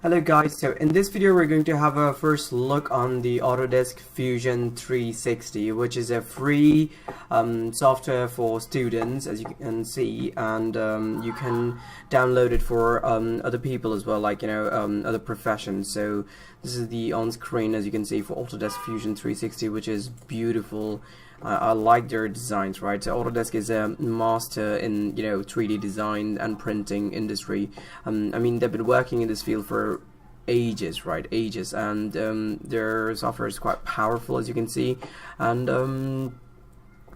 Hello guys, so in this video we're going to have a first look on the Autodesk Fusion 360, which is a free software for students, as you can see, and you can download it for other people as well, like other professions. So this is the on-screen, as you can see, for Autodesk Fusion 360, which is beautiful. I like their designs, right? So Autodesk is a master in 3D design and printing industry. I mean, they've been working in this field for ages, right? Ages, and their software is quite powerful, as you can see, and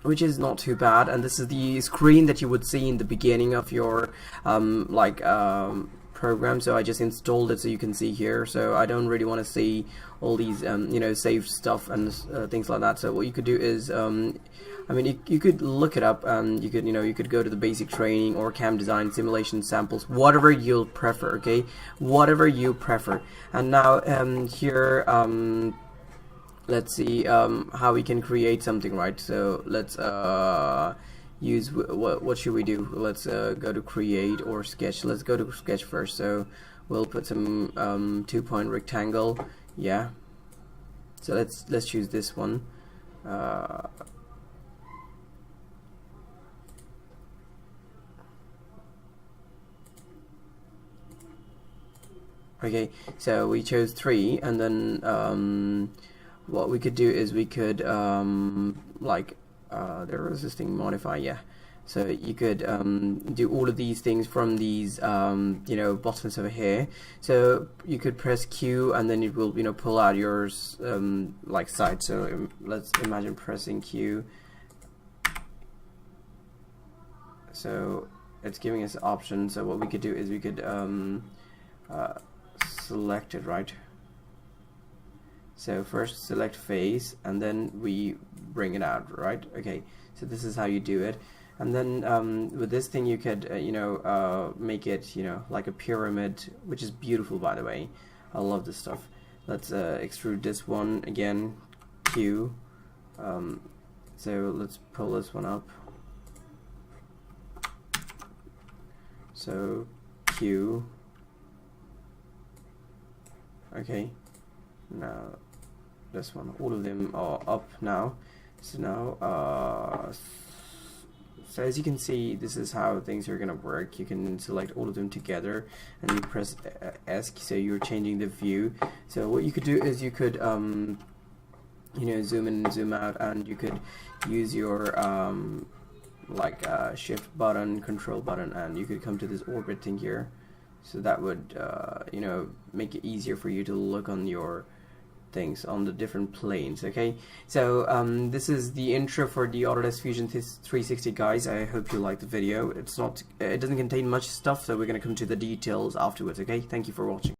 which is not too bad. And this is the screen that you would see in the beginning of your program. So I just installed it, so you can see here. So I don't really want to see all these saved stuff and things like that. So what you could do is I mean, you could look it up, and you could go to the basic training or cam design simulation samples, whatever you'll prefer, okay? Whatever you prefer. And now here let's see how we can create something, right? So let's use what should we do? Let's go to create or sketch. Let's go to sketch first. So we'll put some 2-point rectangle. Yeah, so let's choose this one. Okay, so we chose 3, and then what we could do is we could the resisting modify, yeah. So you could do all of these things from these buttons over here. So you could press Q, and then it will pull out your site. So let's imagine pressing Q. So it's giving us options. So what we could do is we could select it, right? So first select face, and then we bring it out, right? Okay, so this is how you do it. And then with this thing you could make it like a pyramid, which is beautiful, by the way. I love this stuff. Let's extrude this one again, Q. So let's pull this one up. So Q. Okay, now this one, all of them are up now. So now so as you can see, this is how things are gonna work. You can select all of them together, and you press S, so you're changing the view. So what you could do is you could zoom in and zoom out, and you could use your shift button, control button, and you could come to this orbit thing here. So that would make it easier for you to look on your things on the different planes. Okay, so this is the intro for the Autodesk Fusion 360, guys. I hope you liked the video. It doesn't contain much stuff, so we're going to come to the details afterwards. Okay, thank you for watching.